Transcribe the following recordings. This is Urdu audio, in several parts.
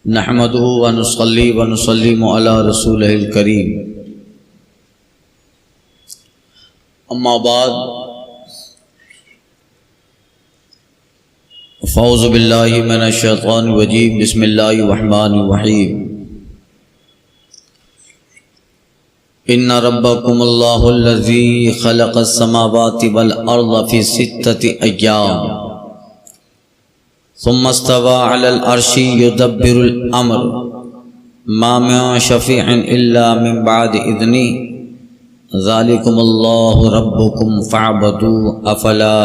نحمده ونصلي ونسلم على رسوله الكريم اما بعد فاعوذ بالله من الشیطان الرجیم بسم اللہ الرحمن الرحیم ان ربکم اللہ الذی خلق السماوات والارض فی 6 ایام ثم استوى على العرش يدبر الامر ما من شفيع الا من بعد اذنه ذلكم الله ربكم فاعبدوا افلا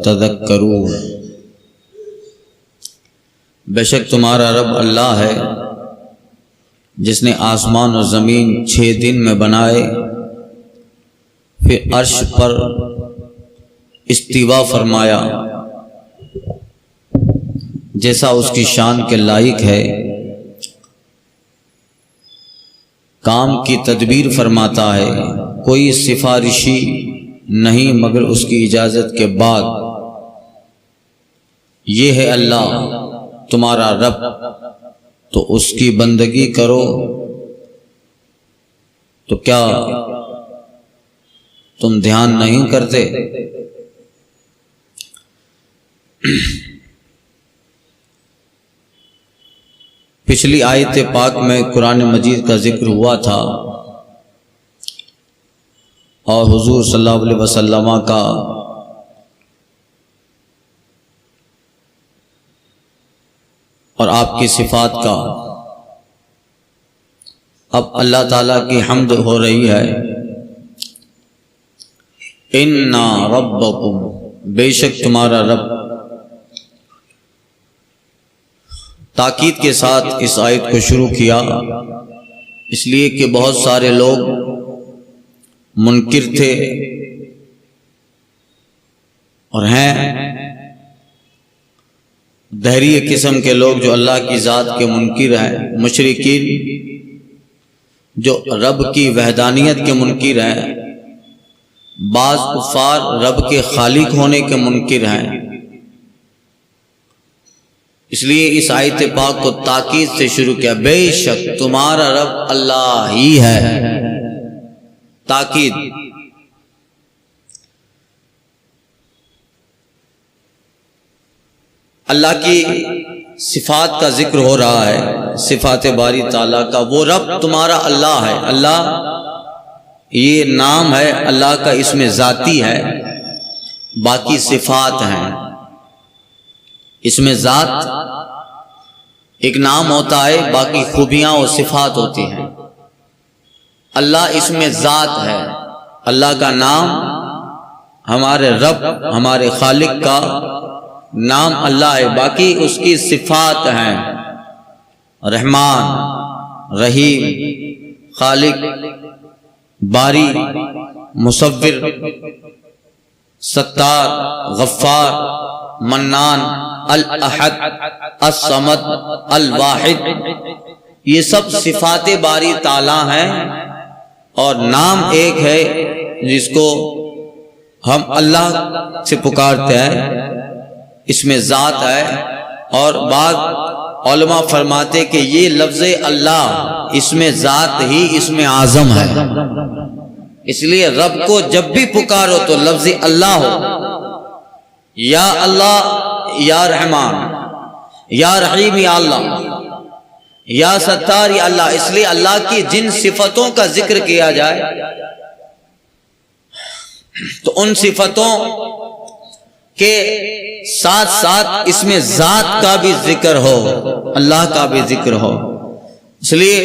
تذكرون۔ بے شک تمہارا رب اللہ ہے جس نے آسمان و زمین 6 دن میں بنائے، پھر عرش پر استوا فرمایا جیسا اس کی شان کے لائق ہے، کام کی تدبیر فرماتا ہے، کوئی سفارشی نہیں مگر اس کی اجازت کے بعد۔ یہ ہے اللہ تمہارا رب، تو اس کی بندگی کرو۔ تو کیا تم دھیان نہیں کرتے؟ پچھلی آیت پاک میں قرآن مجید کا ذکر ہوا تھا اور حضور صلی اللہ علیہ وسلم کا اور آپ کی صفات کا۔ اب اللہ تعالیٰ کی حمد ہو رہی ہے۔ اِنَّا رَبَّكُمْ، بے شک تمہارا رب۔ تاکید کے ساتھ اس آیت کو شروع کیا، اس لیے کہ بہت سارے لوگ منکر تھے اور ہیں دہری قسم کے لوگ جو اللہ کی ذات کے منکر ہیں، مشرکین جو رب کی وحدانیت کے منکر ہیں، بعض کفار رب کے خالق ہونے کے منکر ہیں۔ اس لیے اس آیت پاک کو تاکید سے شروع کیا، بے شک تمہارا رب اللہ ہی ہے۔ تاکید۔ اللہ کی صفات کا ذکر ہو رہا ہے، صفات باری تعالیٰ کا۔ وہ رب تمہارا اللہ ہے۔ اللہ یہ نام ہے، اللہ کا اسم ذاتی ہے، باقی صفات ہیں۔ اس میں ذات ایک نام ہوتا ہے، باقی خوبیاں و صفات ہوتی ہیں۔ اللہ اس میں ذات ہے، اللہ کا نام، ہمارے رب ہمارے خالق کا نام اللہ ہے، باقی اس کی صفات ہیں، رحمان، رحیم، خالق، باری، مصور، ستار، غفار، منان، الاحد، الصمد، الواحد، یہ سب صفات باری تعالیٰ ہیں، اور نام ایک ہے جس کو ہم اللہ سے پکارتے ہیں، اس میں ذات ہے۔ اور بعض علماء فرماتے کہ یہ لفظ اللہ اس میں ذات ہی اس میں اعظم ہے، اس لیے رب کو جب بھی پکارو تو لفظ اللہ ہو، یا اللہ، یا رحمان، یا رحیم، یا اللہ، یا ستار، یا اللہ۔ اس لیے اللہ کی جن صفتوں کا ذکر کیا جائے تو ان صفتوں کے ساتھ ساتھ اس میں ذات کا بھی ذکر ہو، اللہ کا بھی ذکر ہو۔ اس لیے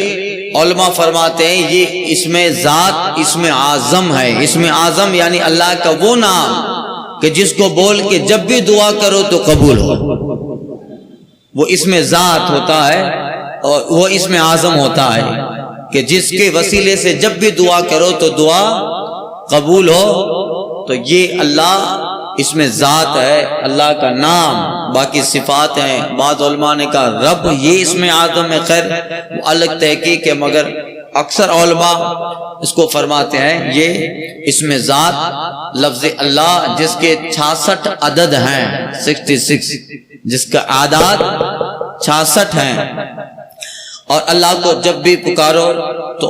علماء فرماتے ہیں یہ اس میں ذات اس میں اعظم ہے۔ اس میں اعظم یعنی اللہ کا وہ نام کہ جس کو بول کے جب بھی دعا کرو تو قبول ہو، وہ اس میں ذات ہوتا ہے، اور وہ اس میں اعظم ہوتا ہے کہ جس کے وسیلے سے جب بھی دعا کرو تو دعا قبول ہو۔ تو یہ اللہ اس میں ذات ہے، اللہ کا نام، باقی صفات ہیں۔ بعض علماء نے کہا رب یہ اس میں اعظم ہے، خیر وہ الگ تحقیق ہے، مگر اکثر علماء اس کو فرماتے ہیں یہ اس میں ذات لفظ اللہ جس کے 66 عدد ہیں، 66 جس کا اعداد 66 ہیں، اور اللہ کو جب بھی پکارو تو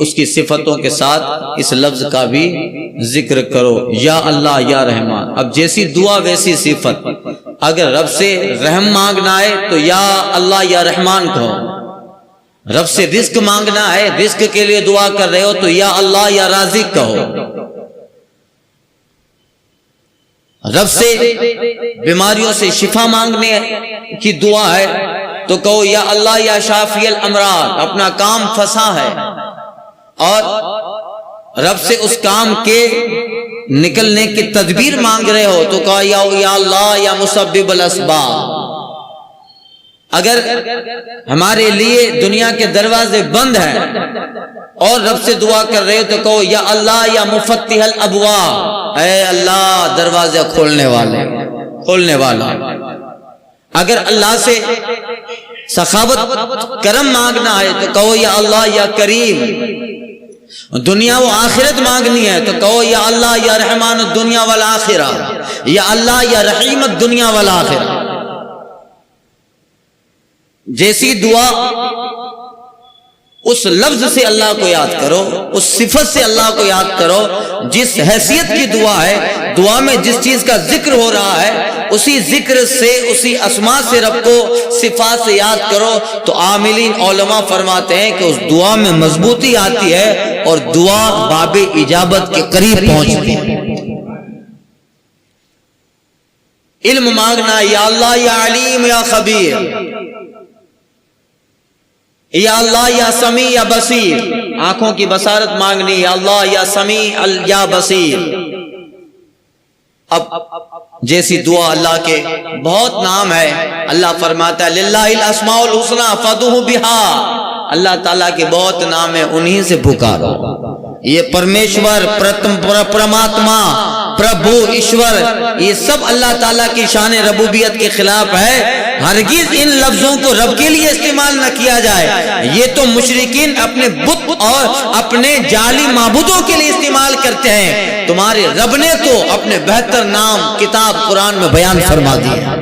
اس کی صفتوں کے ساتھ اس لفظ کا بھی ذکر کرو، یا اللہ یا رحمان۔ اب جیسی دعا ویسی صفت، اگر رب سے رحم مانگنا ہے تو یا اللہ یا رحمان کہو، رب سے رزق مانگنا ہے، رزق کے لیے دعا کر رہے ہو تو یا اللہ یا رازق کہو، رب سے بیماریوں سے شفا مانگنے کی دعا ہے تو کہو یا اللہ یا شافی الامراض، اپنا کام پھنسا ہے اور رب سے اس کام کے نکلنے کی تدبیر مانگ رہے ہو تو کہو یا اللہ یا مسبب الاسباب۔ اگر ہمارے لیے دنیا کے دروازے بند ہیں اور رب سے دعا کر رہے ہو تو کہو یا اللہ یا مفتح الابواب، اے اللہ دروازے کھولنے والا۔ اگر اللہ سے سخاوت کرم مانگنا ہے تو کہو یا اللہ یا کریم۔ دنیا و آخرت مانگنی ہے تو کہو یا اللہ یا رحمان الدنیا والآخرہ، یا اللہ یا رحیم الدنیا والآخرہ۔ جیسی دعا اس لفظ سے اللہ کو یاد کرو، اس صفت سے اللہ کو یاد کرو جس حیثیت کی دعا ہے، دعا میں جس چیز کا ذکر ہو رہا ہے اسی ذکر سے، اسی اسماء سے رب کو صفات سے یاد کرو تو عاملین علماء فرماتے ہیں کہ اس دعا میں مضبوطی آتی ہے اور دعا باب اجابت کے قریب پہنچتی ہے۔ علم مانگنا یا اللہ یا علیم یا خبیر، یا اللہ یا سمیع یا بصیر، آنکھوں کی بصارت مانگنی یا اللہ یا سمیع یا بصیر۔ اب جیسی دعا اللہ کے بہت نام ہے، اللہ فرماتا ہے للہ الاسماء الحسنی فادعوہ بہا، اللہ تعالیٰ کے بہت نام ہیں، انہی سے پکارو۔ یہ پرمیشور، پرماتما، پربھو، ایشور، یہ سب اللہ تعالیٰ کی شان ربوبیت کے خلاف ہے۔ ہرگز ان لفظوں کو رب کے لیے استعمال نہ کیا جائے، یہ تو مشرکین اپنے بت اور اپنے جعلی معبودوں کے لیے استعمال کرتے ہیں، تمہارے رب نے تو اپنے بہتر نام کتاب قرآن میں بیان فرما دیا۔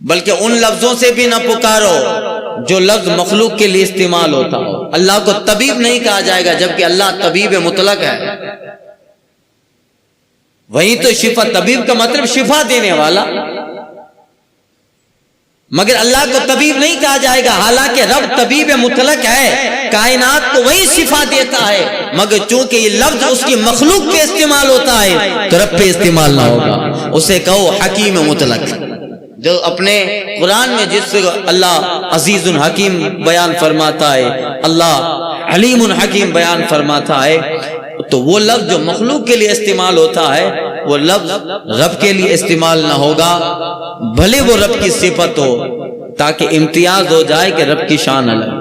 بلکہ ان لفظوں سے بھی نہ پکارو جو لفظ مخلوق کے لیے استعمال ہوتا ہو۔ اللہ کو طبیب نہیں کہا جائے گا جبکہ اللہ طبیب مطلق ہے، وہی تو شفا، طبیب کا مطلب شفا دینے والا، مگر اللہ کو طبیب نہیں کہا جائے گا، حالانکہ رب طبیب مطلق ہے، کائنات کو وہی شفا دیتا ہے، مگر چونکہ یہ لفظ اس کی مخلوق پہ استعمال ہوتا ہے تو رب پہ استعمال نہ ہوگا، اسے کہو حکیم مطلق۔ جو اپنے قرآن میں جس سے اللہ عزیز حکیم بیان فرماتا ہے، اللہ علیم حکیم بیان فرماتا ہے، تو وہ لفظ جو مخلوق کے لیے استعمال ہوتا ہے وہ لفظ رب کے لیے استعمال نہ ہوگا، بھلے وہ رب کی صفت ہو، تاکہ امتیاز ہو جائے کہ رب کی شان الگ۔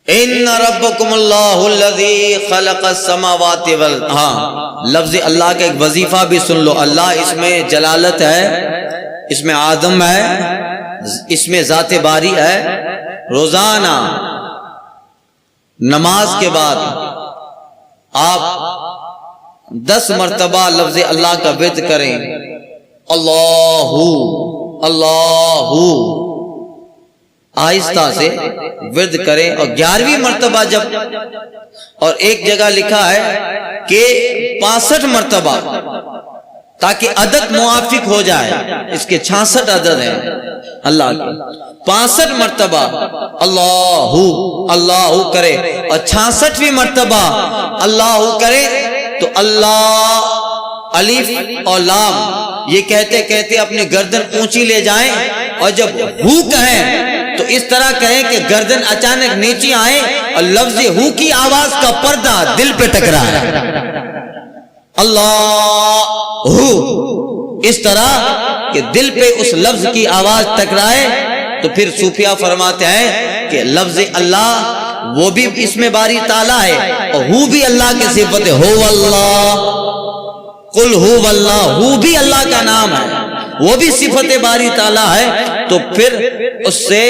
ان ربکم اللہ الذی خلق السماوات والارض، ہاں لفظ اللہ کا ایک وظیفہ بھی سن لو، اللہ اس میں جلالت ہے، اس میں آدم ہے، اس میں ذات باری ہے۔ روزانہ نماز کے بعد آپ 10 مرتبہ لفظ اللہ کا ورد کریں، اللہ اللہ، آہستہ سے ورد کریں، اور 11ویں مرتبہ جب، اور ایک جگہ لکھا ہے کہ 65 مرتبہ، تاکہ عدد موافق ہو جائے، اس کے 66 عدد ہیں اللہ کے، 65 مرتبہ اللہ اللہ کرے اور 66ویں مرتبہ اللہ کرے تو اللہ الف اور لام یہ کہتے کہتے اپنی گردن اونچی لے جائیں، اور جب ہو کہیں تو اس طرح کہیں کہ گردن اچانک نیچے آئے اور لفظ ہو کی آواز کا پردہ دل پہ ٹکرائے، اللہ ہو، اس طرح کہ دل پہ اس لفظ کی آواز ٹکرائے، تو پھر صوفیہ فرماتے ہیں کہ لفظ اللہ وہ بھی اس میں باری تعالیٰ ہے، اور ہو بھی اللہ کی صفت ہے، ہو اللہ، قل ہو اللہ، ہو بھی اللہ کا نام ہے، وہ بھی صفت باری تعالیٰ ہے، تو پھر اس سے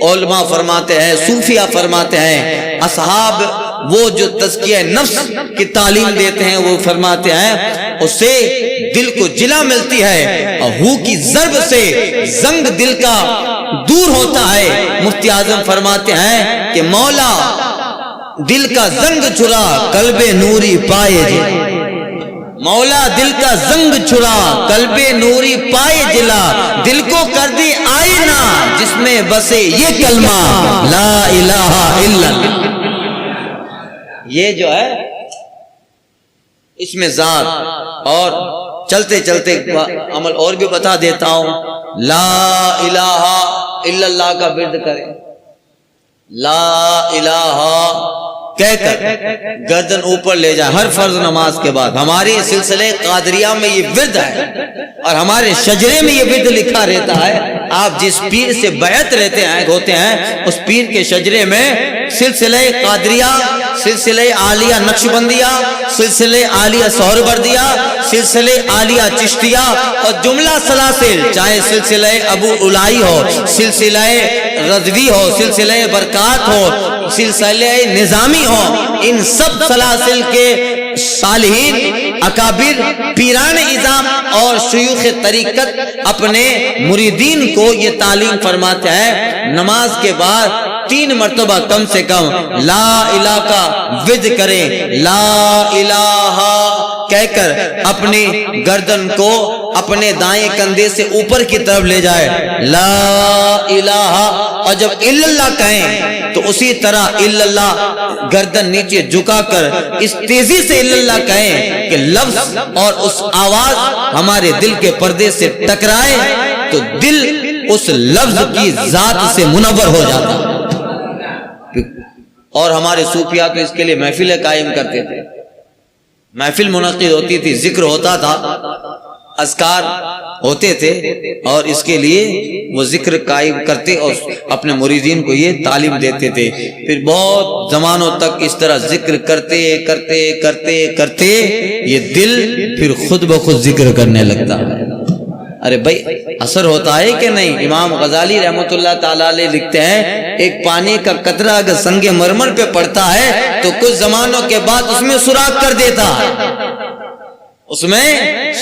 علماء فرماتے ہیں، صوفیہ فرماتے ہیں، اصحاب وہ جو تزکیہ نفس کی تعلیم دیتے ہیں وہ فرماتے ہیں اس سے دل کو جلا ملتی ہے اور ہو کی ضرب سے زنگ دل کا دور ہوتا ہے۔ مفتی اعظم فرماتے ہیں کہ مولا دل کا زنگ چھڑا قلب نوری پائے جلا، مولا دل کا زنگ چھڑا قلب نوری پائے جلا، دل کو کر دی آئینہ جس میں بسے یہ کلمہ لا الہ الا اللہ۔ یہ جو ہے اس میں ذات، اور چلتے چلتے عمل اور بھی بتا دیتا ہوں، لا الہ الا اللہ کا ورد کریں، لا الہ کہہ کر گردن اوپر لے جائے ہر فرض نماز کے بعد۔ ہماری سلسلے قادریہ میں یہ ورد ہے اور ہمارے شجرے میں یہ ورد لکھا رہتا ہے۔ آپ جس پیر سے بیعت ہوتے ہیں اس پیر کے شجرے میں سلسلہ قادریہ، سلسلہ عالیہ نقشبندیہ، سلسلہ عالیہ سہروردیہ، سلسلہ عالیہ چشتیہ اور جملہ سلاسل، چاہے سلسلہ ابو الائی ہو، سلسلہ رضوی ہو، سلسلہ برکات ہو، سلسلہ نظامی ہو، ان سب سلاسل کے صالحین، اکابر، پیران اعظام اور شیوخ طریقت اپنے مریدین کو یہ تعلیم فرماتے ہیں، نماز کے بعد 3 مرتبہ کم سے کم لا الہ کا ورد کریں، لا الہ کہہ کر اپنی گردن کو اپنے دائیں کندھے سے اوپر کی طرف لے جائے، لا الہ، اور جب الا اللہ کہیں تو اسی طرح الا اللہ گردن نیچے جھکا کر اس تیزی سے الا اللہ کہیں کہ لفظ اور اس آواز ہمارے دل کے پردے سے ٹکرائے تو دل اس لفظ کی ذات سے منور ہو جاتا۔ اور ہمارے صوفیاء تو اس کے لیے محفلیں قائم کرتے تھے، محفل منعقد ہوتی تھی، ذکر ہوتا تھا، اذکار ہوتے تھے، اور اس کے لیے وہ ذکر قائم کرتے اور اپنے مریدین کو یہ تعلیم دیتے تھے۔ پھر بہت زمانوں تک اس طرح ذکر کرتے کرتے کرتے کرتے یہ دل پھر خود بخود ذکر کرنے لگتا۔ ارے بھائی اثر ہوتا ہے کہ نہیں؟ امام غزالی رحمۃ اللہ تعالی علیہ لکھتے ہیں ایک پانی کا قطرہ اگر سنگ مرمر پہ پڑتا ہے تو کچھ زمانوں کے بعد اس میں سوراخ کر دیتا ہے، اس میں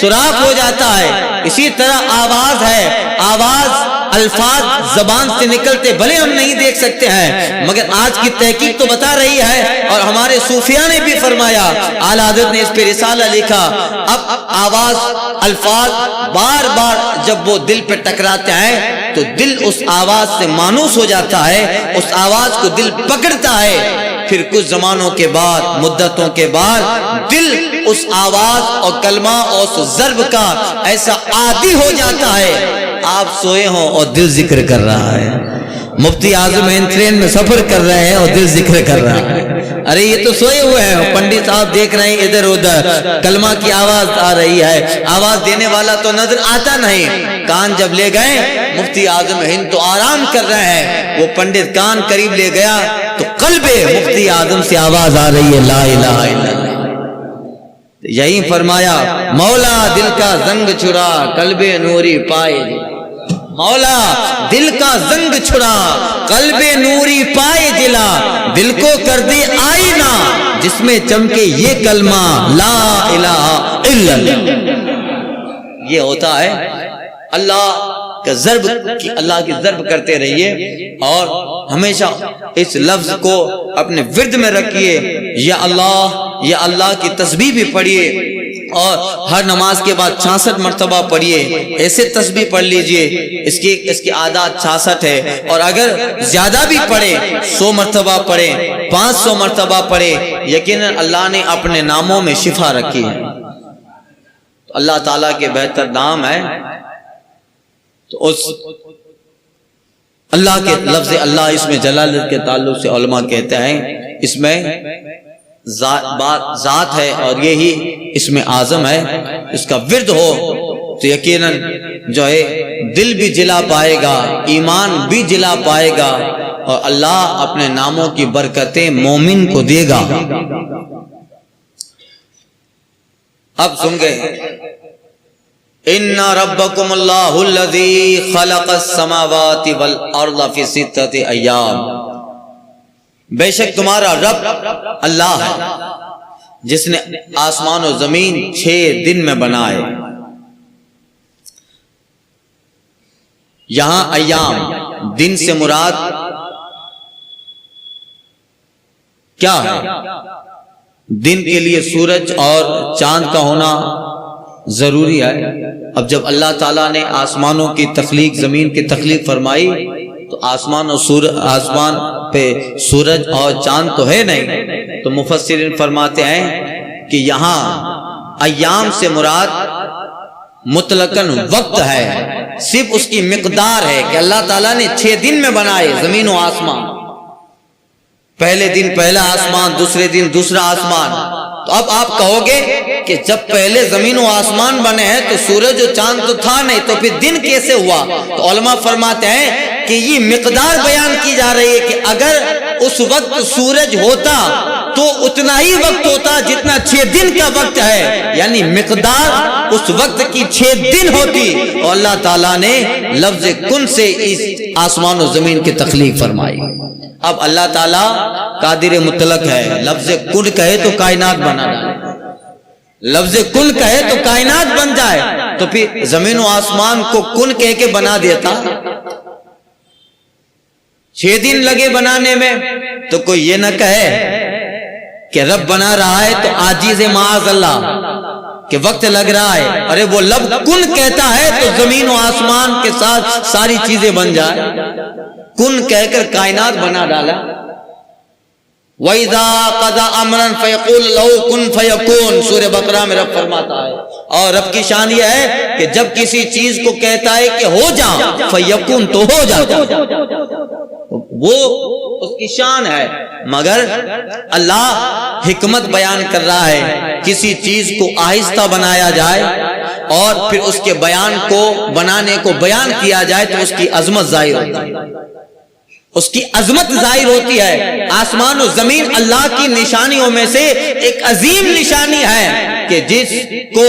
سوراخ ہو جاتا ہے۔ اسی طرح آواز ہے، آواز الفاظ زبان سے نکلتے بھلے ہم نہیں دیکھ سکتے ہیں مگر آج کی تحقیق تو بتا رہی ہے، اور ہمارے صوفیاء نے بھی فرمایا، اعلی حضرت نے اس پہ رسالہ لکھا، اب آواز الفاظ بار بار جب وہ دل پہ ٹکراتے ہیں تو دل اس آواز سے مانوس ہو جاتا ہے، اس آواز کو دل پکڑتا ہے، پھر کچھ زمانوں کے بعد، مدتوں کے بعد دل اس آواز اور کلمہ اور اس ضرب کا ایسا عادی ہو جاتا ہے، آپ سوئے ہوں اور دل ذکر کر رہا ہے، مفتی اعظم ٹرین میں سفر کر رہے ہیں اور دل ذکر کر رہا ہے، ارے یہ تو سوئے ہوئے ہیں، پنڈت صاحب دیکھ رہے ہیں ادھر ادھر، کلمہ کی آواز آ رہی ہے، آواز دینے والا تو نظر آتا نہیں، کان جب لے گئے مفتی اعظم ہند تو آرام کر رہے ہیں، وہ پنڈت کان قریب لے گیا تو قلب مفتی اعظم سے آواز آ رہی ہے، لا الہ الا اللہ۔ یہی فرمایا، مولا دل کا زنگ چھڑا قلب نوری پائے، مولا دل کا زنگ چھڑا قلب نوری پائے جلا، دل کو کر دے آئینہ جس میں چمکے یہ کلمہ لا الہ الا اللہ۔ یہ ہوتا ہے اللہ کا ضرب، اللہ کی ضرب کرتے رہیے اور ہمیشہ اس لفظ کو اپنے ورد میں رکھیے، یا اللہ کی تسبیح بھی پڑھیے، اور ہر نماز کے بعد 66 مرتبہ پڑھیے، ایسے تسبیح پڑھ لیجئے، اس کی عادت 66 ہے، اور اگر زیادہ بھی پڑھے 100 مرتبہ پڑھے، 500 مرتبہ پڑھے، یقیناً اللہ نے اپنے ناموں میں شفا رکھی ہے، تو اللہ تعالیٰ کے بہتر نام ہے، تو اس اللہ کے لفظ اللہ اس میں جلالت کے تعلق سے علماء کہتے ہیں اس میں ذات ہے اور یہی اس میں اعظم ہے، اس کا ورد ہو تو یقیناً جو ہے دل بھی جلا پائے گا، ایمان بھی جلا پائے گا، اور اللہ اپنے ناموں کی برکتیں مومن کو دے گا۔ اب سن گئے، ان ربکم اللہ الذی خلق السماوات والارض فی 6 ایام، بے شک تمہارا رب اللہ ہے جس نے آسمان و زمین 6 دن میں بنائے. یہاں ایام دن سے مراد کیا ہے؟ دن کے لیے سورج اور چاند کا ہونا ضروری ہے. اب جب اللہ تعالیٰ نے آسمانوں کی تخلیق، زمین کی تخلیق فرمائی تو آسمان پہ سورج اور چاند تو ہے نہیں، تو مفسرین فرماتے ہیں کہ یہاں ایام سے مراد مطلقاً وقت ہے، صرف اس کی مقدار ہے کہ اللہ تعالیٰ نے 6 دن میں بنائے زمین و آسمان. پہلے دن پہلا آسمان، دوسرے دن دوسرا آسمان. تو اب آپ کہو گے کہ جب پہلے زمین و آسمان بنے ہیں تو سورج و چاند تو تھا نہیں، تو پھر دن کیسے ہوا؟ تو علماء فرماتے ہیں کہ یہ مقدار بیان کی جا رہی ہے کہ اگر اس وقت سورج ہوتا تو اتنا ہی وقت ہوتا جتنا 6 دن کا وقت ہے، یعنی مقدار اس وقت کی 6 دن ہوتی. اور اللہ تعالیٰ نے لفظ کن سے اس آسمان و زمین کی تخلیق فرمائی. اب اللہ تعالیٰ قادر مطلق ہے، لفظ کن کہے تو کائنات بنا ڈالے، لفظ کن کہے تو کائنات بن جائے. تو پھر زمین و آسمان کو کن کہہ کے بنا دیتا. 6 دن لگے بنانے میں، تو کوئی یہ نہ کہے کہ رب بنا رہا ہے تو عاجز معاذ اللہ کہ وقت لگ رہا ہے. ارے وہ لفظ کن کہتا ہے تو زمین و آسمان کے ساتھ ساری چیزیں بن جائے. کن کہہ کر کائنات بنا ڈالا. وَإِذَا قَضَى أَمْرًا فَيَقُولُ لَهُ كُن فَيَكُونُ، سورہ بقرہ میں رب فرماتا ہے. اور رب کی شان یہ ہے کہ جب کسی چیز کو کہتا ہے کہ ہو جا، فَيَكُن تو ہو جاتا. وہ اس کی شان ہے. مگر اللہ حکمت بیان کر رہا ہے، کسی چیز کو آہستہ بنایا جائے اور پھر اس کے بیان کو بنانے کو بیان کیا جائے تو اس کی عظمت ظاہر ہوتی ہے، اس کی عظمت ظاہر ہوتی ہے. آسمان و زمین اللہ کی نشانیوں میں سے ایک عظیم نشانی ہے کہ جس کو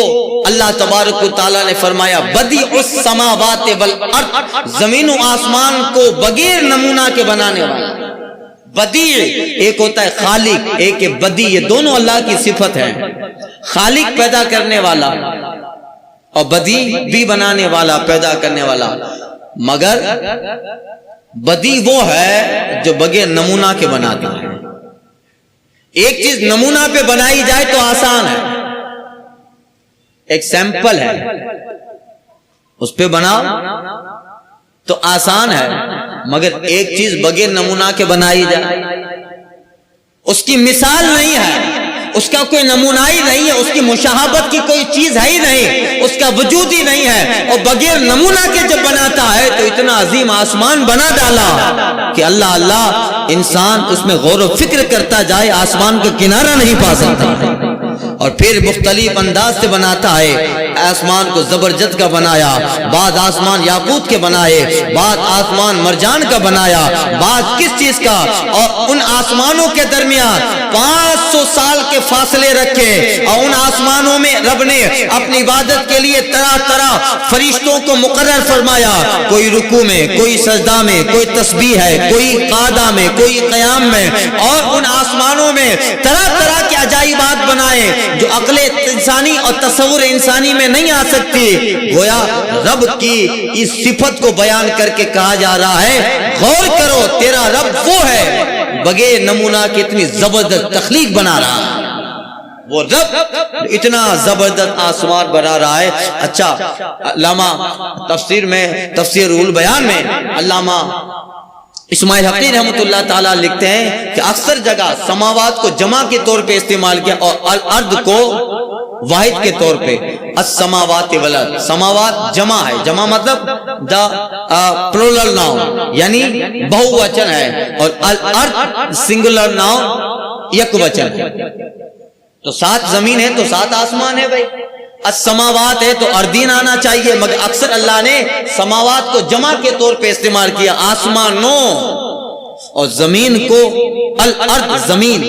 اللہ تبارک و تعالیٰ نے فرمایا بدیع السماوات والارض، زمین و آسمان کو بغیر نمونہ کے بنانے والا. بدیع ایک ہوتا ہے خالق، ایک ہے بدیع. یہ دونوں اللہ کی صفت ہیں. خالق پیدا کرنے والا اور بدیع بھی بنانے والا، پیدا کرنے والا. مگر بدیع وہ ہے جو بغیر نمونہ کے بناتا ہے. ایک چیز نمونہ پہ بنائی جائے تو آسان ہے، ایک سیمپل ہے، اس پہ بناؤ تو آسان ہے. مگر ایک چیز بغیر نمونہ کے بنائی جائے، اس کی مثال نہیں ہے، اس کا کوئی نمونہ ہی نہیں ہے، اس کی مشابہت کی کوئی چیز ہے ہی نہیں، اس کا وجود ہی نہیں ہے. اور بغیر نمونہ کے جب بناتا ہے تو اتنا عظیم آسمان بنا ڈالا کہ اللہ انسان اس میں غور و فکر کرتا جائے آسمان کا کنارہ نہیں پا سکتا. اور پھر مختلف انداز سے بناتا ہے. آسمان کو زبرجد کا بنایا، بعد آسمان یاقوت کے بنائے، بعد آسمان مرجان کا بنایا، بعد کس چیز کا. اور ان آسمانوں کے درمیان 500 سال کے فاصلے رکھے، اور ان آسمانوں میں رب نے اپنی عبادت کے لیے طرح طرح فرشتوں کو مقرر فرمایا. کوئی رکوع میں، کوئی سجدہ میں، کوئی تسبیح ہے، کوئی قعدہ میں، کوئی قیام میں. اور ان آسمانوں میں طرح طرح کے عجائبات بنائے جو عقل انسانی اور تصور انسانی میں نہیں آ سکتی. گویا رب کی اس صفت کو بیان کر کے کہا جا رہا ہے غور کرو، تیرا رب وہ ہے بغیر نمونہ کی اتنی زبردست تخلیق بنا رہا ہے. وہ رب اتنا زبردست آسمان بنا رہا ہے. اچھا، علامہ تفسیر میں، تفسیر روح البیان میں علامہ اسماعیل حقی رحمۃ اللہ تعالیٰ لکھتے ہیں کہ اکثر جگہ سماوات کو جمع کے طور پہ استعمال کیا اور الارض کو واحد کے طور پہ. السماوات والارض، سماوات جمع ہے، جمع مطلب دا پلورل ناؤن یعنی بہو وچن ہے، اور الارض سنگولر ناؤن یک وچن ہے. تو 7 زمین ہے تو 7 آسمان ہے بھائی. السماوات ہے تو اردین آنا چاہیے، مگر اکثر اللہ نے سماوات کو جمع کے طور پہ استعمال کیا، آسمانوں. اور زمین کو الارض زمین،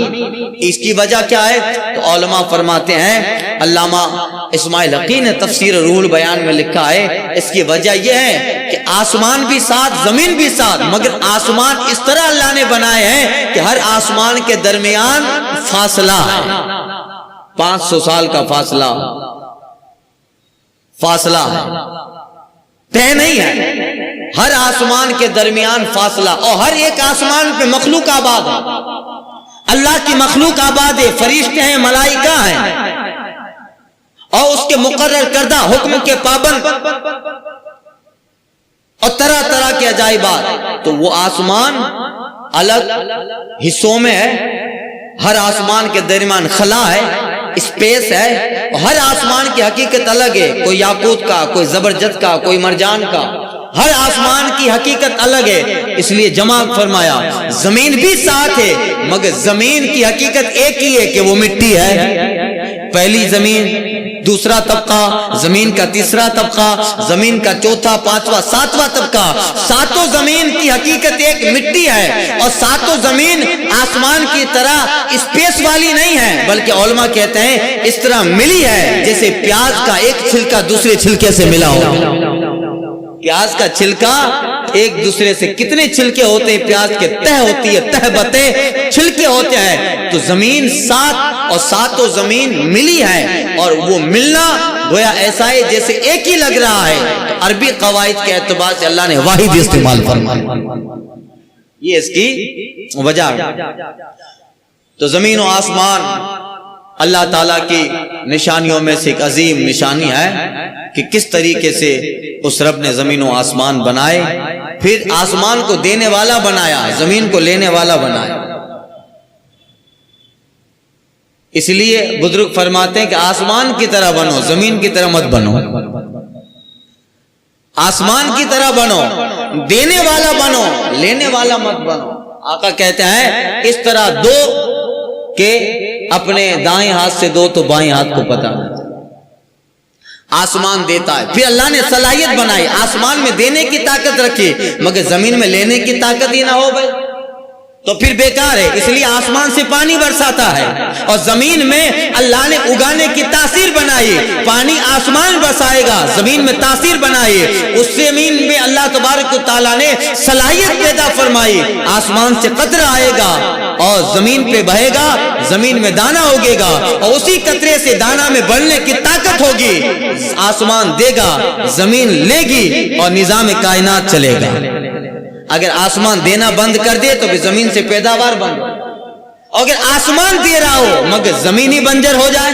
اس کی وجہ کیا ہے؟ تو علماء فرماتے ہیں، علامہ اسماعیل حقی نے تفسیر روح البیان میں لکھا ہے، اس کی وجہ یہ ہے کہ آسمان بھی ساتھ زمین بھی ساتھ، مگر آسمان اس طرح اللہ نے بنائے ہیں کہ ہر آسمان کے درمیان فاصلہ ہے، 500 سال کا فاصلہ ہے، طے نہیں ہے، ہر آسمان کے درمیان فاصلہ، اور ہر ایک آسمان پہ مخلوق آباد ہے، اللہ کی مخلوق آباد ہے، فرشتے ہیں، ملائکہ ہیں، اور اس کے مقرر کردہ حکم کے پابند اور طرح طرح کے عجائبات۔ تو وہ آسمان الگ حصوں میں ہے، ہر آسمان کے درمیان خلا ہے، اسپیس ہے، اور ہر آسمان کی حقیقت الگ ہے، کوئی یاقوت کا، کوئی زبرجد کا، کوئی مرجان کا، ہر آسمان کی حقیقت الگ ہے۔ اس لیے جمع فرمایا زمین بھی ساتھ ہے، مگر زمین کی حقیقت ایک ہی ہے کہ وہ مٹی ہے، پہلی زمین، دوسرا طبقہ زمین کا، تیسرا طبقہ زمین کا، چوتھا، پانچواں، ساتواں طبقہ، ساتوں زمین کی حقیقت ایک مٹی ہے، اور ساتوں زمین آسمان کی طرح اسپیس والی نہیں ہے، بلکہ علماء کہتے ہیں اس طرح ملی ہے جیسے پیاز کا ایک چھلکا دوسرے چھلکے سے ملا ہو۔ پیاز کا چھلکا ایک دوسرے سے، کتنے چھلکے ہوتے ہیں پیاز کے، تہ ہوتی ہے، تہ بتے چھلکے ہوتے ہیں، تو زمین سات اور ساتوں زمین ملی ہے، اور وہ ملنا گویا ایسا ہے جیسے ایک ہی لگ رہا ہے۔ عربی قواعد کے اعتبار سے اللہ نے واحد استعمال فرمایا، یہ اس کی وجہ ہے۔ تو زمین و آسمان اللہ تعالیٰ کی نشانیوں میں سے ایک عظیم نشانی ہے کہ کس طریقے سے اس رب نے زمین و آسمان بنائے، پھر آسمان کو دینے والا بنایا، زمین کو لینے والا بنایا۔ اس لیے بزرگ فرماتے ہیں کہ آسمان کی طرح بنو، زمین کی طرح مت بنو، آسمان کی طرح بنو، دینے والا بنو، لینے والا مت بنو۔ آقا کہتے ہیں اس طرح دو کہ اپنے دائیں ہاتھ سے دو تو بائیں ہاتھ کو پتہ نہ۔ آسمان دیتا ہے، پھر اللہ نے صلاحیت بنائی، آسمان میں دینے کی طاقت رکھی، مگر زمین میں لینے کی طاقت ہی نہ ہو بھائی تو پھر بیکار ہے۔ اس لیے آسمان سے پانی برساتا ہے، اور زمین میں اللہ نے اگانے کی تاثیر بنائی، پانی آسمان برسائے گا، زمین میں تاثیر بنائی، اس زمین میں اللہ تبارک و تعالیٰ نے صلاحیت پیدا فرمائی، آسمان سے قطرہ آئے گا اور زمین پہ بہے گا، زمین میں دانا اگے گا، اور اسی قطرے سے دانا میں بڑھنے کی طاقت ہوگی، آسمان دے گا، زمین لے گی، اور نظام کائنات چلے گا۔ اگر آسمان دینا بند کر دے تو پھر زمین سے پیداوار بند ہو، اگر آسمان دے رہا ہو مگر زمین ہی بنجر ہو جائے،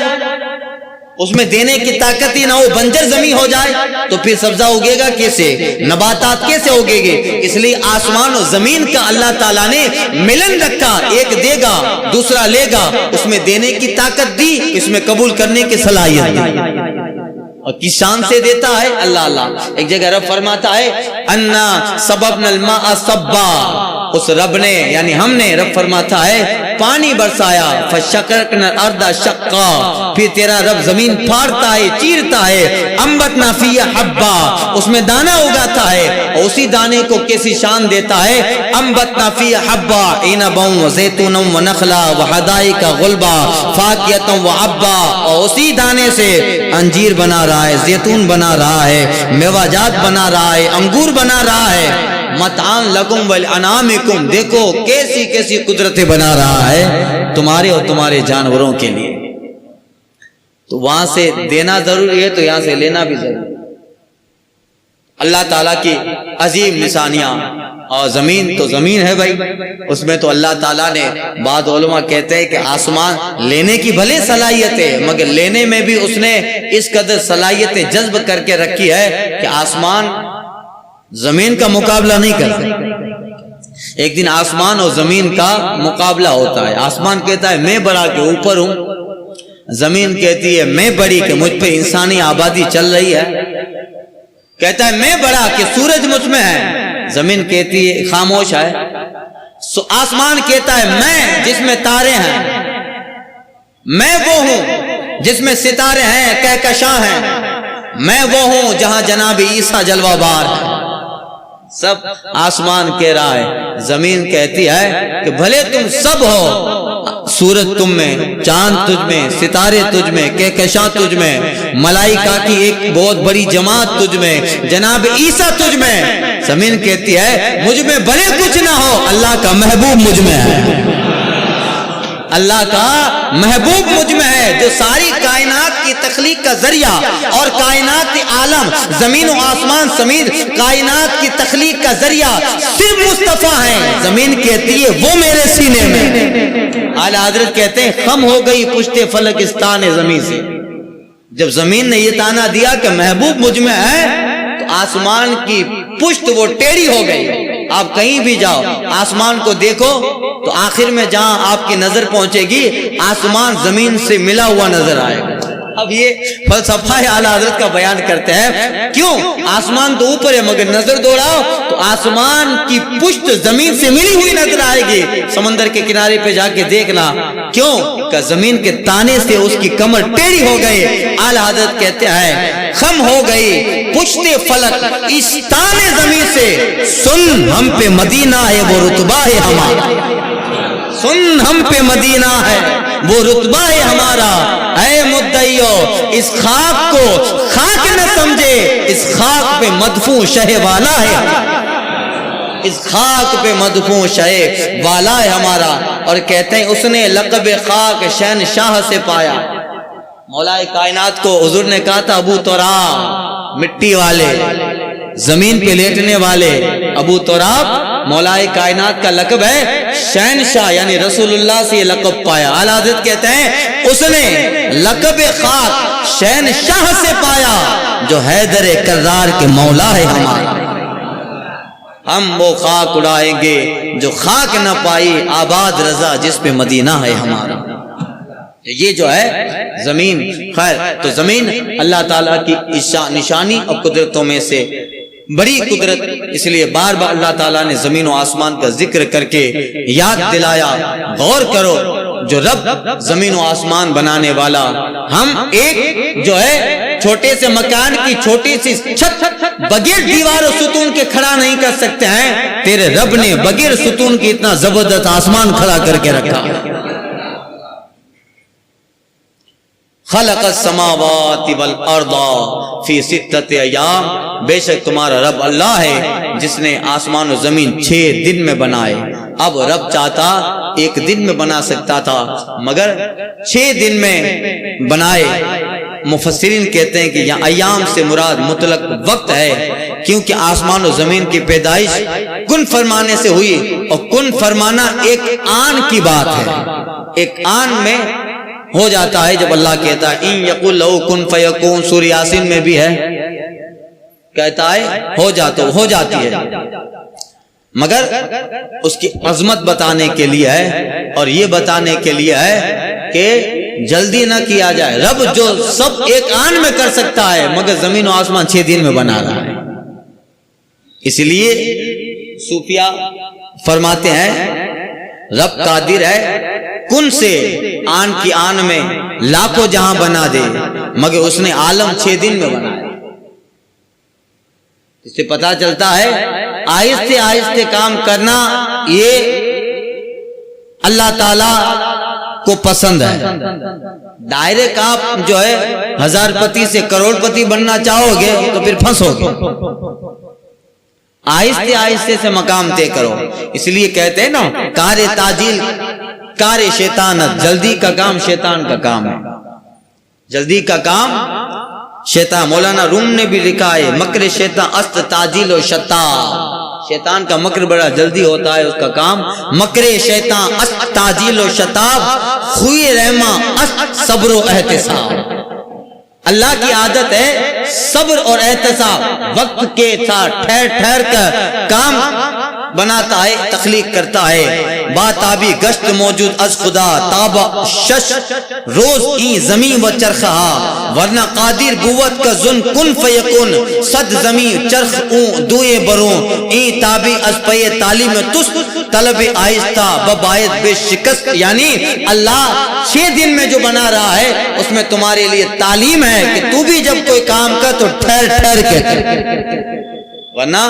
اس میں دینے کی طاقت ہی نہ ہو، بنجر زمین ہو جائے، تو پھر سبزہ اگے گا کیسے، نباتات کیسے اگے گے؟ اس لیے آسمان اور زمین کا اللہ تعالیٰ نے ملن رکھا، ایک دے گا دوسرا لے گا، اس میں دینے کی طاقت دی، اس میں قبول کرنے کی صلاحیت دی، اور کس شان سے دیتا ہے اللہ۔ ایک جگہ رب فرماتا ہے انا سببنا الماء صبا، اس رب نے یعنی ہم نے، رب فرماتا ہے پانی برسایا، فشققنا الارض شقا، پھر تیرا رب زمین پھاڑتا ہے، چیرتا ہے، انبتنا فیہا حبا، اس میں دانا اگاتا ہے، اور اسی دانے کو کیسی شان دیتا ہے، انبتنا فیہا حبا عنبا وزیتونا ونخلا وحدائق غلبا فاکہۃ وعبا، اور اسی دانے سے انجیر بنا رہا ہے، زیتون بنا رہا ہے، میوہ جات بنا رہا ہے، انگور بنا رہا ہے، متعان لکم ولانعامکم، دیکھو کیسی کیسی قدرتیں بنا رہا ہے تمہارے اور تمہارے جانوروں کے لیے۔ تو وہاں سے دینا ضروری ہے تو یہاں سے لینا بھی ضروری ہے۔ اللہ تعالیٰ کی عظیم نشانیاں، اور زمین تو زمین ہے بھائی، اس میں تو اللہ تعالیٰ نے، بعض علماء کہتے ہیں کہ آسمان لینے کی بھلے صلاحیت ہے، مگر لینے میں بھی اس نے اس قدر صلاحیت جذب کر کے رکھی ہے کہ آسمان زمین کا مقابلہ نہیں کرتا۔ ایک دن آسمان اور زمین کا مقابلہ ہوتا ہے، آسمان کہتا ہے میں بڑا کے اوپر ہوں، زمین کہتی ہے میں بڑی کہ مجھ پہ انسانی آبادی چل رہی ہے، کہتا ہے میں بڑا کہ سورج مجھ میں ہے، زمین کہتی ہے خاموش ہے، آسمان کہتا ہے میں جس میں تارے ہیں، میں وہ ہوں جس میں ستارے ہیں، کہکشاں ہیں، میں وہ ہوں جہاں جناب عیسیٰ جلوہ بار ہے۔ سب آسمان کہہ رہا ہے، زمین کہتی ہے کہ بھلے تم سب ہو، سورج تم میں، چاند تجھ میں، ستارے تجھ میں، کہکشاں تجھ میں، ملائکہ کی ایک بہت بڑی جماعت تجھ میں، جناب عیسیٰ تجھ میں، زمین کہتی ہے مجھ میں بھلے کچھ نہ ہو، اللہ کا محبوب مجھ میں ہے، اللہ کا محبوب مجھ میں ہے، جو ساری کائنات کی تخلیق کا ذریعہ اور کائنات عالم زمین و آسمان سمیت کائنات کی تخلیق کا ذریعہ صرف مصطفیٰ ہیں، زمین کہتی ہے وہ میرے سینے میں۔ اعلیٰ حضرت کہتے ہیں خم ہو گئی پشت فلکستان زمین سے، جب زمین نے یہ تانا دیا کہ محبوب مجھ میں ہے تو آسمان کی پشت وہ ٹیڑھی ہو گئی۔ آپ کہیں بھی جاؤ آسمان کو دیکھو تو آخر میں جہاں آپ کی نظر پہنچے گی آسمان زمین سے ملا ہوا نظر آئے گا۔ اب یہ فلسفہ اعلیٰ حضرت کا بیان کرتے ہیں، کیوں آسمان تو اوپر ہے مگر نظر دوڑاؤ تو آسمان کی پشت زمین سے ملی ہوئی نظر آئے گی۔ سمندر کے کنارے پہ جا کے دیکھنا، کیوں کہ زمین کے تانے سے اس کی کمر ٹیڑھی ہو گئی۔ اعلیٰ حضرت کہتے ہیں خم ہو گئی پشت فلک اس تانے زمین سے، سن ہم پہ مدینہ ہے وہ رتبہ ہے ہمارا، سن ہم پہ مدینہ ہے وہ رتبہ ہے ہمارا، اے مدعیو اس خاک کو خاک نہ سمجھے، اس خاک پہ مدفون شہ والا ہے، اس خاک پہ مدفون شہ والا ہے ہمارا۔ اور کہتے ہیں اس نے لقب خاک شہنشاہ سے پایا۔ مولا کائنات کو حضور نے کہا تھا ابو تراب، مٹی والے، زمین پہ لیٹنے والے ابو تراب، مولا کائنات کا لقب ہے شہنشاہ، یعنی رسول اللہ سے یہ لقب پایا۔ اعلیٰ حضرت کہتے ہیں اس نے لقب خاک شہنشاہ سے پایا جو حیدر کرار کے مولا ہے ہمارا۔ ہم وہ خاک اڑائیں گے جو خاک نہ پائی، آباد رضا جس پہ مدینہ ہے ہمارا۔ یہ جو ہے زمین، خیر تو زمین اللہ تعالیٰ کی نشانی اور قدرتوں میں سے بڑی قدرت، اس لیے بار بار اللہ تعالیٰ نے زمین و آسمان کا ذکر کر کے یاد دلایا، غور کرو جو رب زمین و آسمان بنانے والا، ہم ایک جو ہے چھوٹے سے مکان کی چھوٹی سی چھت بغیر دیوار و ستون کے کھڑا نہیں کر سکتے ہیں، تیرے رب نے بغیر ستون کی اتنا زبردست آسمان کھڑا کر کے رکھا۔ خلق السماوات والارض فی ستۃ ایام، بے شک تمہارا رب اللہ ہے جس نے آسمان و زمین 6 دن میں بنائے۔ اب رب چاہتا ایک دن میں بنا سکتا تھا مگر 6 دن میں بنائے۔ مفسرین کہتے ہیں کہ یہاں ایام سے مراد مطلق وقت ہے، کیونکہ آسمان و زمین کی پیدائش کن فرمانے سے ہوئی، اور کن فرمانا ایک آن کی بات ہے، ایک آن میں ہو جاتا ہے جب اللہ کہتا ہے ان یقول لہو کن فیکون، سورہ یاسین میں بھی ہے، کہتا ہے ہو جاتی ہے، مگر اس کی عظمت بتانے کے لیے ہے اور یہ بتانے کے لیے ہے کہ جلدی نہ کیا جائے۔ رب جو سب ایک آن میں کر سکتا ہے مگر زمین و آسمان 6 دن میں بنا رہا ہے۔ اس لیے صوفیہ فرماتے ہیں رب قادر ہے کن سے آن کی آن میں لاکھوں جہاں بنا دے، مگر اس نے عالم 6 دن میں بنایا۔ اس سے پتا چلتا ہے آہستہ آہستہ کام کرنا یہ اللہ تعالی کو پسند ہے۔ ڈائریکٹ آپ جو ہے 1000 پتی سے کروڑ پتی بننا چاہو گے تو پھر پھنسو گے، آہستہ آہستہ سے مقام طے کرو۔ اس لیے کہتے ہیں نا کار تاجیل کار شیطانت، جلدی کا کام شیطان کا کام ہے، جلدی کا کام شیطان۔ مولانا روم نے بھی لکھا ہے مکر شیطان است تاجیل و شتا، شیطان کا مکر بڑا جلدی ہوتا ہے، اس کا کام مکر شیطان است تاجیل و شتاب، خوی رحمہ است صبر و احتساب۔ اللہ کی عادت ہے صبر اور احتساب، وقت کے ساتھ ٹھہر ٹھہر کر کام بناتا ہے، تخلیق کرتا ہے۔ با تابی گشت موجود از خدا، تابا شش روز این زمین و چرخہا، ورنہ قادر بوت کا زن کن فیکن، صد زمین چرخ اون دوئے برون، این تابی از پے تعلیم تس طلب آہستہ ببایت بے شکست۔ یعنی اللہ 6 دن میں جو بنا رہا ہے اس میں تمہارے لیے تعلیم ہے کہ تو بھی جب کوئی کام کر تو ٹھہر ٹھہر کے، ورنہ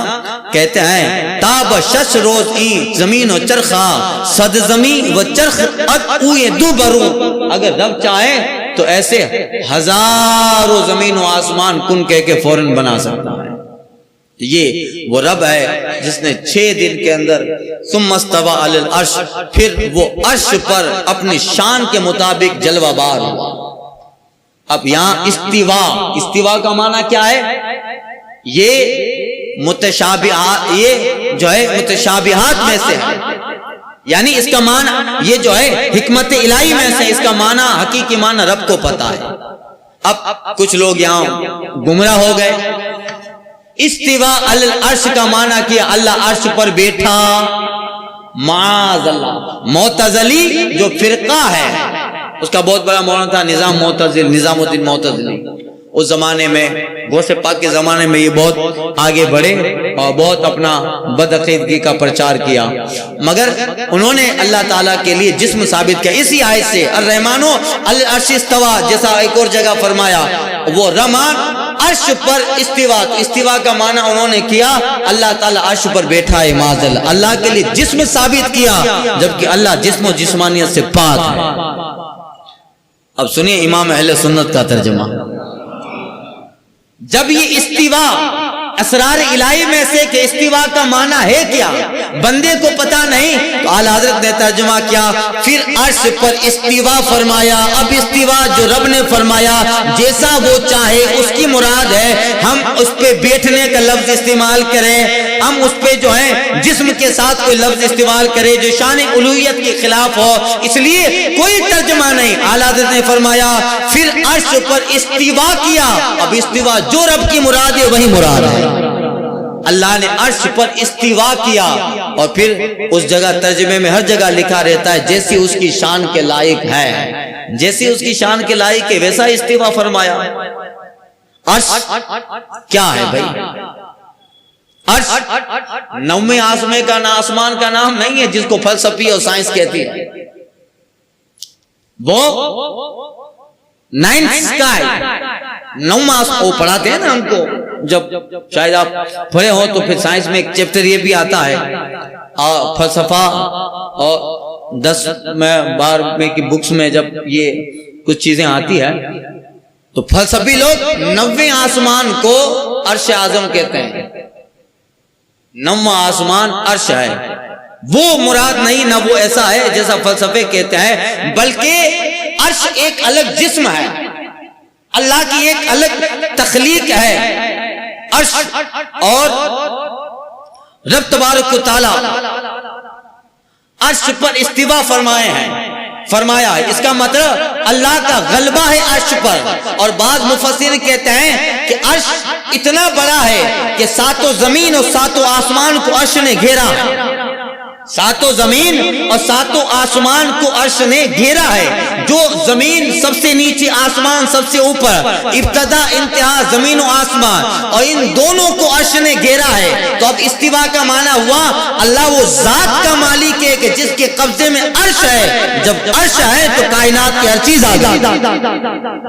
کہتے ہیں تاب شش روز این زمین و چرخا صد زمین و چرخ اد اوئے دو برو، اگر رب چاہے تو ایسے ہزاروں زمین و آسمان کن کہہ کے فوراً بنا سکتا ہے۔ یہ وہ رب ہے جس نے 6 دن کے اندر ثم استوى علی العرش، پھر وہ عرش پر اپنی شان کے مطابق جلوہ بار ہوا۔ اب یہاں استوا کا معنی کیا ہے؟ یہ متشابہات، یہ جو ہے متشابہات میں سے ہے، یعنی اس کا معنی یہ جو ہے حکمت الہی میں سے، اس کا معنی حقیقی معنی رب کو پتا ہے۔ اب کچھ لوگ یہاں گمراہ ہو گئے۔ استوا علی العرش کا معنی کیا اللہ عرش پر بیٹھا، معاذ اللہ۔ معتزلی جو فرقہ ہے اس کا بہت بڑا مولانا تھا نظام الدین معتزلی، اس زمانے میں غوث پاک کے زمانے میں یہ بہت آگے بڑھے اور بہت اپنا بدعقیدگی کا پرچار کیا، مگر انہوں نے اللہ تعالیٰ کے لیے جسم ثابت کیا اسی آیت سے، الرحمن علی العرش استوى، جیسا ایک اور جگہ فرمایا وہ رحمان عرش پر استوا۔ استوا کا معنی انہوں نے کیا اللہ تعالیٰ عرش پر بیٹھا ہے، معاذ اللہ، اللہ کے لیے جسم ثابت کیا، جبکہ اللہ جسم و جسمانیت سے پاک ہے۔ اب سنیے امام اہل سنت کا ترجمہ۔ جب یہ استوا اسرار الہی میں سے کہ استوا کا معنی ہے کیا بندے کو پتا نہیں، تو اعلیٰ حضرت نے ترجمہ کیا پھر عرش پر استوا فرمایا۔ اب استوا جو رب نے فرمایا جیسا وہ چاہے اس کی مراد ہے، ہم اس پہ بیٹھنے کا لفظ استعمال کریں، ہم اس پہ جو ہے جسم کے ساتھ کوئی لفظ استعمال کریں جو شان الوہیت کے خلاف ہو، اس لیے کوئی ترجمہ نہیں۔ اعلیٰ حضرت نے فرمایا پھر عرش پر استوا کیا، اب استوا جو رب کی مراد ہے وہی مراد ہے۔ اللہ نے عرش پر استوا کیا، اور پھر اس جگہ ترجمے میں ہر جگہ لکھا رہتا ہے جیسی اس کی شان کے لائق ہے، جیسی اس کی شان کے لائق ہے ویسا استوا فرمایا۔ عرش کیا ہے بھائی؟ عرش نویں آسمان کا نام نہیں ہے جس کو فلسفی اور سائنس کہتی ہے، وہ نائنتھ اسکائی، نوواں وہ پڑھاتے ہیں نا ہم کو، جب شاید آپ پڑھے ہو تو پھر سائنس میں ایک چیپٹر یہ بھی آتا ہے، اور فلسفہ اور 10 میں 12 کی بکس میں جب یہ کچھ چیزیں آتی ہے تو فلسفی لوگ 9ویں آسمان کو عرش اعظم کہتے ہیں، 9واں آسمان عرش ہے، وہ مراد نہیں، نہ وہ ایسا ہے جیسا فلسفے کہتے ہیں، بلکہ عرش ایک الگ جسم ہے، اللہ کی ایک الگ تخلیق ہے عرش، اور رب تبارک و تعالی عرش پر استوا فرمائے ہیں، فرمایا ہے، اس کا مطلب اللہ کا غلبہ ہے عرش پر۔ اور بعض مفسرین کہتے ہیں کہ عرش اتنا بڑا ہے کہ 7 زمین اور 7 آسمان کو عرش نے گھیرا ہے، 7 زمین اور 7 آسمان کو عرش نے گھیرا ہے، جو زمین سب سے نیچے آسمان سب سے اوپر، ابتدا انتہا زمین و آسمان، اور ان دونوں کو عرش نے گھیرا ہے۔ تو اب استوا کا معنی ہوا اللہ وہ ذات کا مالک ہے کہ جس کے قبضے میں عرش ہے، جب عرش ہے تو کائنات کی ہر چیز آ گئی،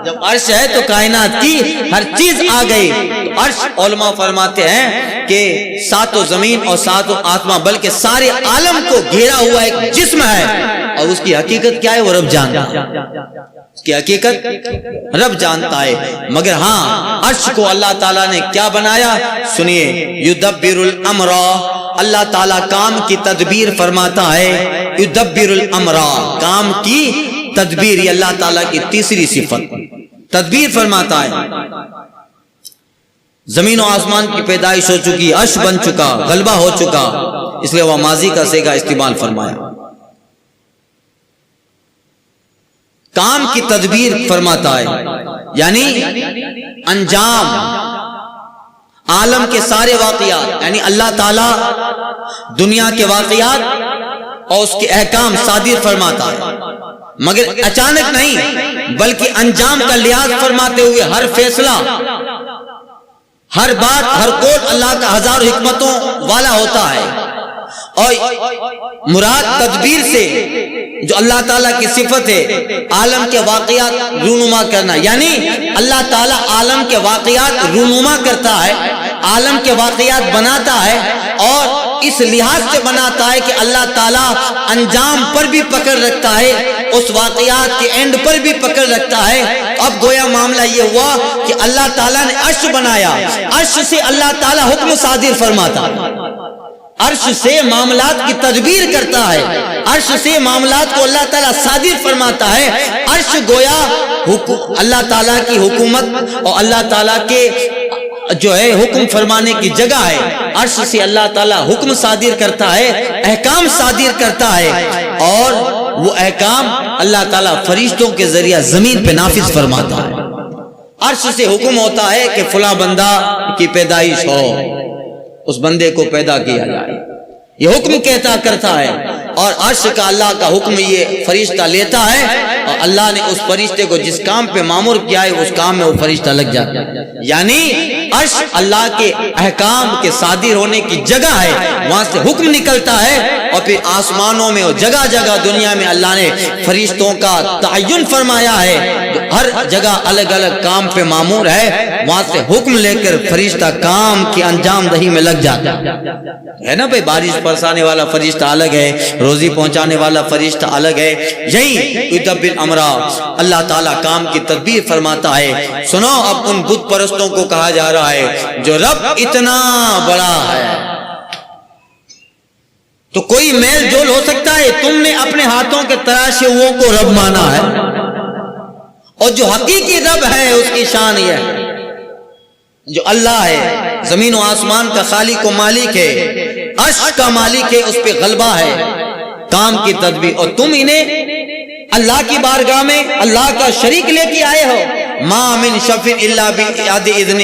جب عرش ہے تو کائنات کی ہر چیز آ گئی۔ تو عرش علماء فرماتے ہیں کہ 7 زمین اور 7 آسمان بلکہ سارے عالم کو گھیرا ہوا ایک جسم ہے، اور اس کی حقیقت کیا ہے وہ رب جانتا ہے، اس کی حقیقت رب جانتا ہے۔ مگر ہاں عرش کو اللہ تعالیٰ نے کیا بنایا؟ سنیے، یدبر الامر، اللہ تعالیٰ کام کی تدبیر فرماتا ہے، یدبر الامر، کام کی تدبیر، یہ اللہ تعالیٰ کی تیسری صفت، تدبیر فرماتا ہے۔ زمین و آسمان کی پیدائش ہو چکی، عرش بن چکا، غلبہ ہو چکا، اس لیے وہ ماضی کا صیغہ استعمال فرمایا، کام کی تدبیر فرماتا ہے، یعنی انجام عالم کے سارے واقعات، یعنی اللہ تعالیٰ دنیا کے واقعات اور اس کے احکام صادر فرماتا ہے، مگر اچانک نہیں بلکہ انجام کا لحاظ فرماتے ہوئے ہر فیصلہ، ہر بات، ہر قول اللہ کا ہزاروں حکمتوں والا ہوتا ہے۔ اور مراد تدبیر سے جو اللہ تعالیٰ کی صفت ہے عالم کے واقعات رونما کرنا، یعنی اللہ تعالیٰ عالم کے واقعات رونما کرتا ہے، عالم کے واقعات بناتا ہے اور اس لحاظ سے بناتا ہے کہ اللہ تعالیٰ انجام پر بھی پکڑ رکھتا ہے، اس واقعات کے اینڈ پر بھی پکڑ رکھتا ہے۔ اب گویا معاملہ یہ ہوا کہ اللہ تعالیٰ نے عرش بنایا، عرش سے اللہ تعالیٰ حکم صادر فرماتا، عرش سے معاملات کی تدبیر کرتا ہے، عرش سے معاملات کو اللہ تعالیٰ صادر فرماتا ہے۔ عرش گویا اللہ تعالیٰ کی حکومت اور اللہ تعالیٰ کے جو ہے حکم فرمانے کی جگہ ہے۔ عرش سے اللہ تعالیٰ حکم صادر کرتا ہے، احکام صادر کرتا ہے، اور وہ احکام اللہ تعالیٰ فرشتوں کے ذریعہ زمین پہ نافذ فرماتا ہے۔ عرش سے حکم ہوتا ہے کہ فلاں بندہ کی پیدائش ہو، اس بندے کو پیدا کیا جائے، یہ حکم کہتا کرتا ہے، اور عرش کا اللہ کا حکم یہ فرشتہ لیتا ہے، اور اللہ نے اس فرشتے کو جس کام پہ مامور کیا ہے اس کام میں وہ فرشتہ لگ جاتا ہے۔ یعنی عرش اللہ کے احکام کے صادر ہونے کی جگہ ہے، وہاں سے حکم نکلتا ہے، اور پھر آسمانوں میں اور جگہ جگہ دنیا میں اللہ نے فرشتوں کا تعین فرمایا ہے، جو ہر جگہ الگ الگ کام پہ مامور ہے، وہاں سے حکم لے کر فرشتہ کام کی انجام دہی میں لگ جاتا ہے نا بھائی۔ بارش برسانے والا فرشتہ الگ ہے، روزی پہنچانے والا فرشتہ الگ ہے، یہی یدبر امرا اللہ تعالیٰ کام کی تدبیر فرماتا ہے۔ سنو، اب ان بت پرستوں کو کہا جا رہا ہے جو رب اتنا بڑا ہے تو کوئی میل جول ہو سکتا ہے؟ تم نے اپنے ہاتھوں کے تراشے ہوئے کو رب مانا ہے، اور جو حقیقی رب ہے اس کی شان یہ ہے، جو اللہ ہے، زمین و آسمان کا خالق و مالک ہے، عرش کا مالک ہے، اس پہ غلبہ ہے، کام کی تدبیر، اور تم انہیں اللہ کی بارگاہ میں اللہ کا شریک لے کے آئے ہو۔ ما من شفیع الا باذنہ،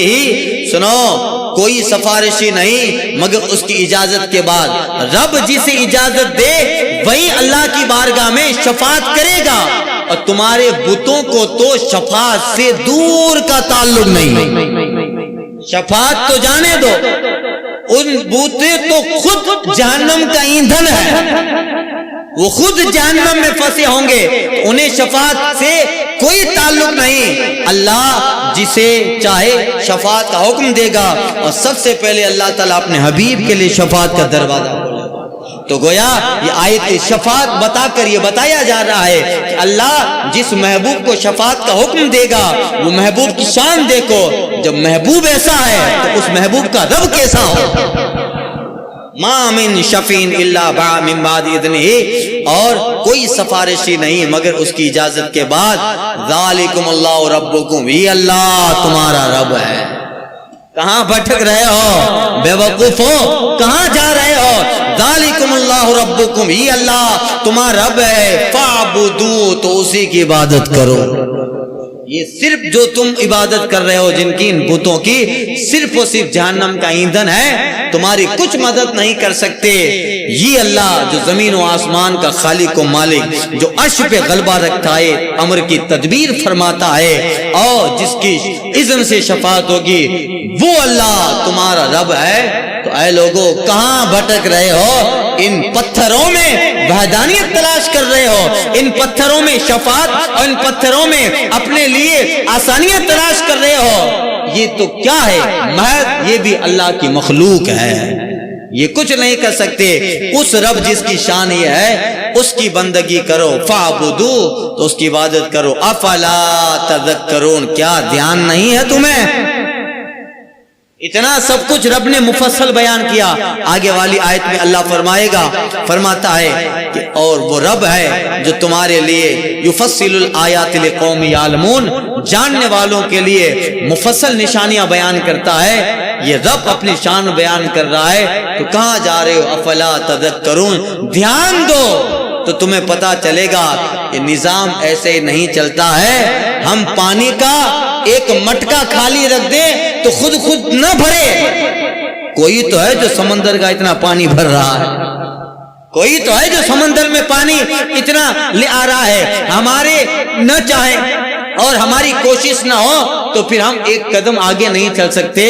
سنو، کوئی سفارشی نہیں مگر اس کی اجازت کے بعد۔ رب جسے اجازت دے وہی اللہ کی بارگاہ میں شفاعت کرے گا، اور تمہارے بتوں کو تو شفاعت سے دور کا تعلق نہیں۔ شفاعت تو جانے دو، ان بوتے تو خود جہنم کا ایندھن ہے، وہ خود جہنم میں پھنسے ہوں گے، انہیں شفاعت سے کوئی تعلق نہیں۔ اللہ جسے چاہے شفاعت کا حکم دے گا، اور سب سے پہلے اللہ تعالیٰ اپنے حبیب کے لیے شفاعت کا دروازہ کھولے گا۔ تو گویا یہ آیت شفاعت بتا کر یہ بتایا جا رہا ہے کہ اللہ جس محبوب کو شفاعت کا حکم دے گا، وہ محبوب کی شان دیکھو، جب محبوب ایسا ہے تو اس محبوب کا رب کیسا ہو۔ ما من شفیع الا من بعد اذنہ، اور کوئی سفارشی نہیں مگر اس کی اجازت کے بعد۔ ذالکم اللہ ربکم، یہ اللہ تمہارا رب ہے۔ کہاں بھٹک رہے ہو بے وقوفو، کہاں جا رہے ہو؟ ذالکم اللہ ربکم، یہ اللہ تمہارا رب ہے، فاعبدو، تو اسی کی عبادت کرو۔ یہ صرف جو تم عبادت کر رہے ہو جن کی، ان بتوں کی، صرف و صرف جہنم کا ایندھن ہے، تمہاری کچھ مدد نہیں کر سکتے۔ یہ اللہ جو زمین و آسمان کا خالق و مالک، جو عرش پہ غلبہ رکھتا ہے، امر کی تدبیر فرماتا ہے، اور جس کی اذن سے شفاعت ہوگی، وہ اللہ تمہارا رب ہے۔ تو اے لوگوں، کہاں بھٹک رہے ہو؟ ان پتھروں میں وحدانیت تلاش کر رہے ہو، ان پتھروں میں شفاعت اور ان پتھروں میں اپنے لیے آسانیاں تلاش کر رہے ہو۔ یہ تو کیا ہے؟ محض یہ بھی اللہ کی مخلوق ہے، یہ کچھ نہیں کر سکتے۔ اس رب جس کی شان یہ ہے اس کی بندگی کرو، فاعبدو، تو اس کی عبادت کرو۔ افلا تذکرون، کیا دھیان نہیں ہے تمہیں؟ اتنا سب کچھ رب نے مفصل بیان کیا۔ آگے والی آیت میں اللہ فرمائے گا، فرماتا ہے کہ اور وہ رب ہے جو تمہارے لیے یفصل الآیات لقوم یعلمون، جاننے والوں کے لیے مفصل نشانیاں بیان کرتا ہے۔ یہ رب اپنی شان بیان کر رہا ہے، تو کہاں جا رہے ہو؟ افلا تذکرون، دھیان دو تو تمہیں پتا چلے گا کہ نظام ایسے نہیں چلتا ہے۔ ہم پانی کا ایک مٹکا خالی رکھ دیں تو خود نہ بھرے، کوئی تو ہے جو سمندر کا اتنا پانی بھر رہا ہے، کوئی تو ہے جو سمندر میں پانی اتنا لے آ رہا ہے۔ ہمارے نہ چاہیں اور ہماری کوشش نہ ہو تو پھر ہم ایک قدم آگے نہیں چل سکتے،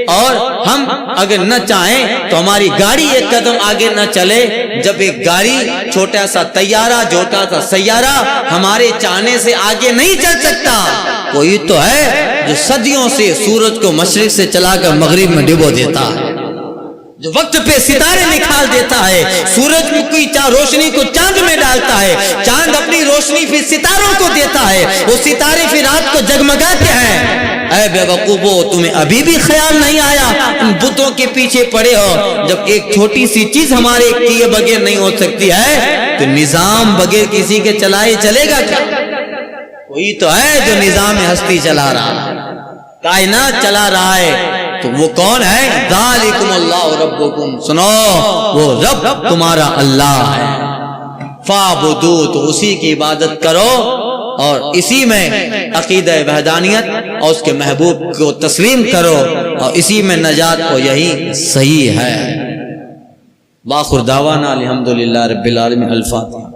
اور ہم اگر نہ چاہیں تو ہماری گاڑی ایک قدم آگے نہ چلے۔ جب ایک گاڑی، چھوٹا سا طیارہ، چھوٹا سا سیارہ ہمارے چاہنے سے آگے نہیں چل سکتا، کوئی تو ہے جو صدیوں سے سورج کو مشرق سے چلا کر مغرب میں ڈبو دیتا ہے، جو وقت پہ ستارے نکال دیتا ہے، سورج کی روشنی کو چاند میں ڈالتا ہے، چاند اپنی روشنی پھر ستاروں کو دیتا ہے، وہ ستارے پھر رات کو جگمگاتے ہیں۔ اے بے وقوفو، تمہیں ابھی بھی خیال نہیں آیا ان بتوں کے پیچھے پڑے ہو؟ جب ایک چھوٹی سی چیز ہمارے کیے بغیر نہیں ہو سکتی ہے تو نظام بغیر کسی کے چلائے چلے گا کیا؟ کوئی تو ہے جو نظام ہستی چلا رہا ہے، کائنات چلا رہا ہے، تو وہ کون ہے؟ ذالکم اللہ ربکم، سنو وہ رب تمہارا اللہ ہے، فاعبدو، تو اسی کی عبادت کرو اور اسی میں عقیدہ وحدانیت اور اس کے محبوب کو تسلیم کرو، اور اسی میں نجات کو، یہی صحیح ہے۔ باخر دعوانا الحمدللہ رب العالمین۔ الفاتحہ۔